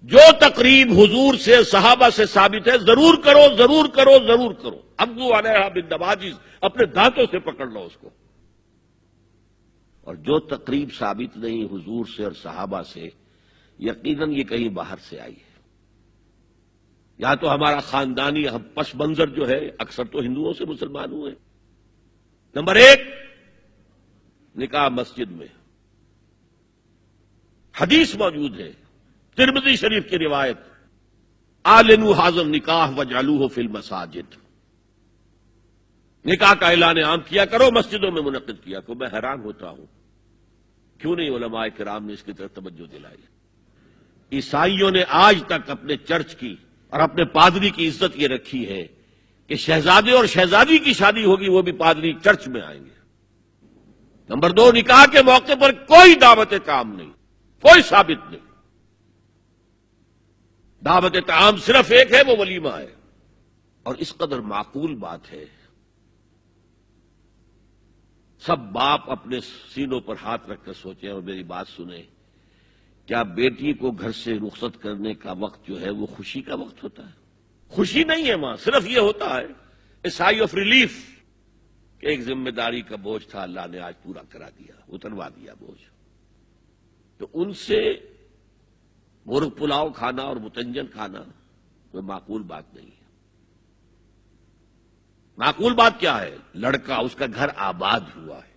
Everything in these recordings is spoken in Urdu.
جو تقریب حضور سے صحابہ سے ثابت ہے ضرور کرو ضرور کرو ضرور کرو. ابو علیہ بالنواجذ، اپنے دانتوں سے پکڑ لو اس کو. اور جو تقریب ثابت نہیں حضور سے اور صحابہ سے، یقیناً یہ کہیں باہر سے آئی ہے. یا تو ہمارا خاندانی ہم پس منظر جو ہے اکثر تو ہندوؤں سے مسلمان ہوئے. نمبر 1، نکاح مسجد میں. حدیث موجود ہے، ترمذی شریف کی روایت، اعلنوا ھذا النکاح وجعلوہ فی المساجد. نکاح کا اعلان عام کیا کرو، مسجدوں میں منعقد کیا کرو. میں حیران ہوتا ہوں کیوں نہیں علماء کرام نے اس کی طرف توجہ دلائی. عیسائیوں نے آج تک اپنے چرچ کی اور اپنے پادری کی عزت یہ رکھی ہے کہ شہزادے اور شہزادی کی شادی ہوگی وہ بھی پادری چرچ میں آئیں گے. نمبر 2، نکاح کے موقع پر کوئی دعوت کام نہیں، کوئی ثابت نہیں. دعوت طعام صرف ایک ہے، وہ ولیمہ ہے. اور اس قدر معقول بات ہے، سب باپ اپنے سینوں پر ہاتھ رکھ کر سوچیں اور میری بات سنیں. کیا بیٹی کو گھر سے رخصت کرنے کا وقت جو ہے وہ خوشی کا وقت ہوتا ہے؟ خوشی نہیں ہے وہاں، صرف یہ ہوتا ہے اے سائی آف ریلیف کہ ایک ذمہ داری کا بوجھ تھا، اللہ نے آج پورا کرا دیا، اتروا دیا بوجھ. تو ان سے مرغ پلاؤ کھانا اور متنجن کھانا وہ معقول بات نہیں ہے. معقول بات کیا ہے؟ لڑکا اس کا گھر آباد ہوا ہے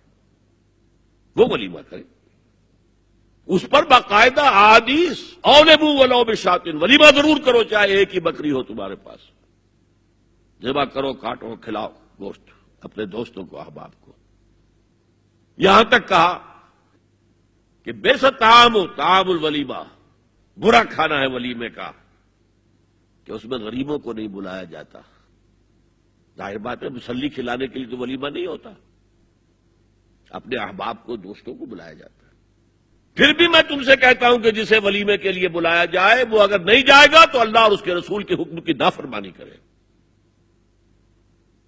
وہ ولیمہ کرے. اس پر باقاعدہ احادیث اولبوا ولو بشاۃ، ولیمہ ضرور کرو چاہے ایک ہی بکری ہو تمہارے پاس. ذبح کرو، کاٹو، کھلاؤ گوشت اپنے دوستوں کو، احباب کو. یہاں تک کہا کہ بئس طعام الولیمہ، برا کھانا ہے ولیمے کا کہ اس میں غریبوں کو نہیں بلایا جاتا. ظاہر بات ہے مسلی کھلانے کے لیے تو ولیمہ نہیں ہوتا، اپنے احباب کو، دوستوں کو بلایا جاتا ہے. پھر بھی میں تم سے کہتا ہوں کہ جسے ولیمے کے لیے بلایا جائے وہ اگر نہیں جائے گا تو اللہ اور اس کے رسول کے حکم کی نافرمانی کرے.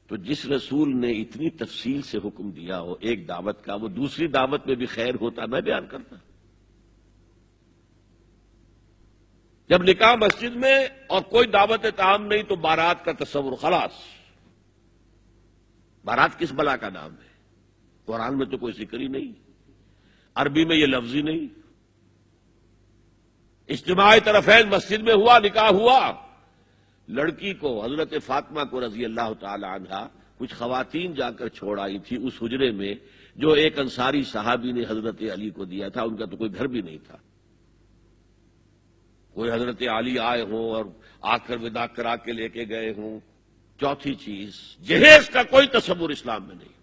تو جس رسول نے اتنی تفصیل سے حکم دیا ہو ایک دعوت کا، وہ دوسری دعوت میں بھی خیر ہوتا میں بیان کرتا. جب نکاح مسجد میں اور کوئی دعوت طعام نہیں تو بارات کا تصور خلاص. بارات کس بلا کا نام ہے؟ قرآن میں تو کوئی ذکر ہی نہیں، عربی میں یہ لفظ ہی نہیں. اجتماع طرفین مسجد میں ہوا، نکاح ہوا. لڑکی کو، حضرت فاطمہ کو رضی اللہ تعالی عنہا، کچھ خواتین جا کر چھوڑ آئی تھی اس حجرے میں جو ایک انصاری صحابی نے حضرت علی کو دیا تھا. ان کا تو کوئی گھر بھی نہیں تھا. کوئی حضرت علی آئے ہوں اور آ کر ودا کرا کے لے کے گئے ہوں. چوتھی چیز، جہیز کا کوئی تصور اسلام میں نہیں.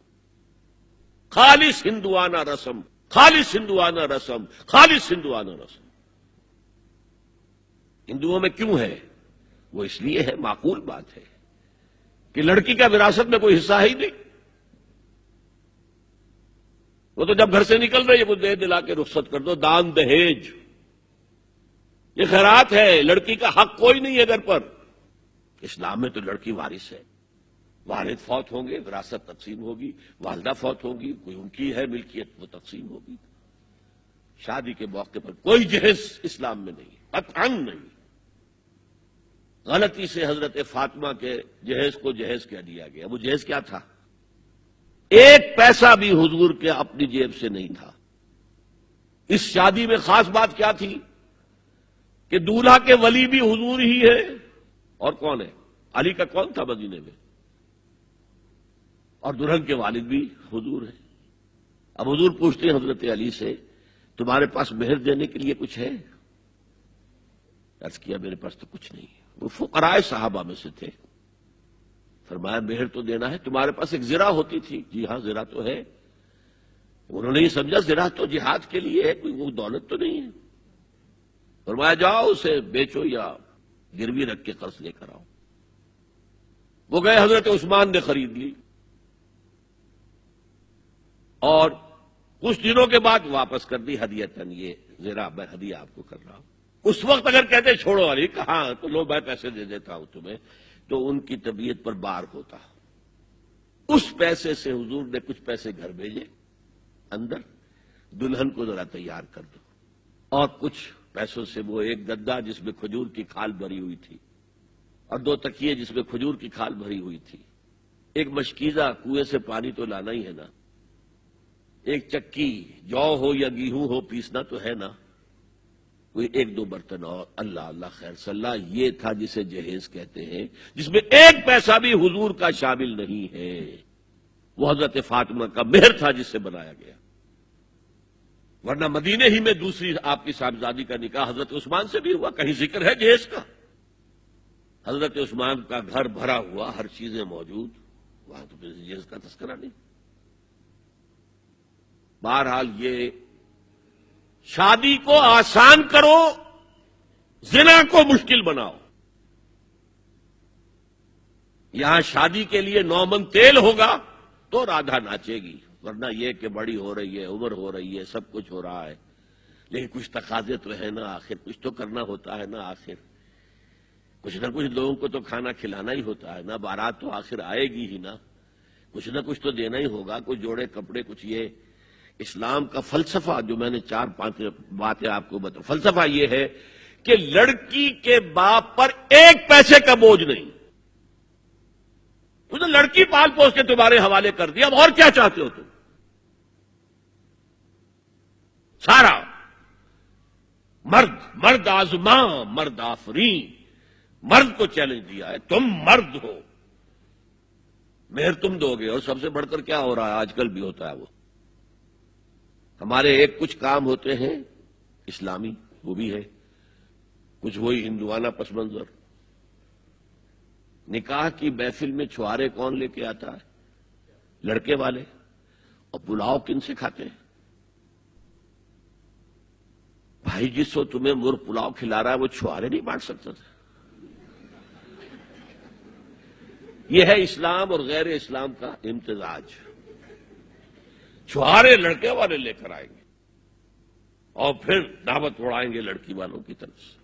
خالص ہندوانہ رسم، خالص ہندوانہ رسم، خالص ہندوانہ رسم. ہندوؤں میں کیوں ہے؟ وہ اس لیے ہے، معقول بات ہے کہ لڑکی کا وراثت میں کوئی حصہ ہی نہیں. وہ تو جب گھر سے نکل رہی ہے وہ دے دلا کے رخصت کر دو. دان دہیج یہ خیرات ہے، لڑکی کا حق کوئی نہیں ہے گھر پر. اسلام میں تو لڑکی وارث ہے. والد فوت ہوں گے، وراثت تقسیم ہوگی. والدہ فوت ہوگی، کوئی ان کی ہے ملکیت، وہ تقسیم ہوگی. شادی کے موقع پر کوئی جہیز اسلام میں نہیں، قطعاً نہیں. غلطی سے حضرت فاطمہ کے جہیز کو جہیز کہہ دیا گیا. وہ جہیز کیا تھا؟ ایک پیسہ بھی حضور کے اپنی جیب سے نہیں تھا. اس شادی میں خاص بات کیا تھی کہ دولہا کے ولی بھی حضور ہی ہے. اور کون ہے؟ علی کا کون تھا مدینے میں؟ اور دلہن کے والد بھی حضور ہیں. اب حضور پوچھتے ہیں حضرت علی سے، تمہارے پاس مہر دینے کے لیے کچھ ہے؟ عرض کیا میرے پاس تو کچھ نہیں ہے. وہ فقراء صحابہ میں سے تھے. فرمایا مہر تو دینا ہے. تمہارے پاس ایک زرہ ہوتی تھی. جی ہاں زرہ تو ہے. انہوں نے یہ سمجھا زرہ تو جہاد کے لیے ہے، کوئی وہ دولت تو نہیں ہے. فرمایا جاؤ اسے بیچو یا گروی رکھ کے قرض لے کر آؤ. وہ گئے، حضرت عثمان نے خرید لی اور کچھ دنوں کے بعد واپس کر دی ہدیتاً. یہ زرہ میں ہدیہ آپ کو کر رہا ہوں. اس وقت اگر کہتے چھوڑو علی، کہاں تو لو میں پیسے دے دیتا ہوں تمہیں، تو ان کی طبیعت پر بار ہوتا. اس پیسے سے حضور نے کچھ پیسے گھر بھیجے اندر، دلہن کو ذرا تیار کر دو اور کچھ پیسوں سے وہ ایک گدا جس میں کھجور کی کھال بھری ہوئی تھی اور 2 تکیے جس میں کھجور کی کھال بھری ہوئی تھی، ایک مشکیزہ کنویں سے پانی تو لانا ہی ہے نا، ایک چکی جو ہو یا گیہوں ہو پیسنا تو ہے نا، کوئی 1-2 برتن اور اللہ اللہ خیر صلی اللہ، یہ تھا جسے جہیز کہتے ہیں، جس میں ایک پیسہ بھی حضور کا شامل نہیں ہے۔ وہ حضرت فاطمہ کا مہر تھا جس سے بنایا گیا، ورنہ مدینے ہی میں دوسری آپ کی صاحبزادی کا نکاح حضرت عثمان سے بھی ہوا، کہیں ذکر ہے جہیز کا؟ حضرت عثمان کا گھر بھرا ہوا، ہر چیزیں موجود، وہاں تو پھر جہیز کا تذکرہ نہیں۔ بہرحال یہ شادی کو آسان کرو، زنا کو مشکل بناؤ۔ یہاں شادی کے لیے 9 من تیل ہوگا تو رادھا ناچے گی، ورنہ یہ کہ بڑی ہو رہی ہے، عمر ہو رہی ہے، سب کچھ ہو رہا ہے، لیکن کچھ تقاضے تو ہے نا، آخر کچھ تو کرنا ہوتا ہے نا، آخر کچھ نہ کچھ لوگوں کو تو کھانا کھلانا ہی ہوتا ہے نا، بارات تو آخر آئے گی ہی نا، کچھ نہ کچھ تو دینا ہی ہوگا، کچھ جوڑے کپڑے، کچھ یہ۔ اسلام کا فلسفہ جو میں نے 4-5 باتیں آپ کو بتا، فلسفہ یہ ہے کہ لڑکی کے باپ پر 1 پیسے کا بوجھ نہیں، اس نے لڑکی پال پوس کے تمہارے حوالے کر دیا، اب اور کیا چاہتے ہو تم؟ سارا مرد آزماں مرد آفرین، مرد کو چیلنج دیا ہے، تم مرد ہو، مہر تم دو گے۔ اور سب سے بڑھ کر کیا ہو رہا ہے آج کل بھی ہوتا ہے، وہ ہمارے ایک کچھ کام ہوتے ہیں اسلامی، وہ بھی ہے، کچھ وہی ہندوانہ پس منظر۔ نکاح کی محفل میں چھوارے کون لے کے آتا ہے؟ لڑکے والے، اور پلاؤ کن سے کھاتے ہیں؟ بھائی جس کو تمہیں مرغ پلاؤ کھلا رہا ہے وہ چھوارے نہیں بانٹ سکتا تھا؟ یہ ہے اسلام اور غیر اسلام کا امتزاج۔ چھوارے لڑکے والے لے کر آئیں گے اور پھر دعوت اڑائیں گے لڑکی والوں کی طرف سے۔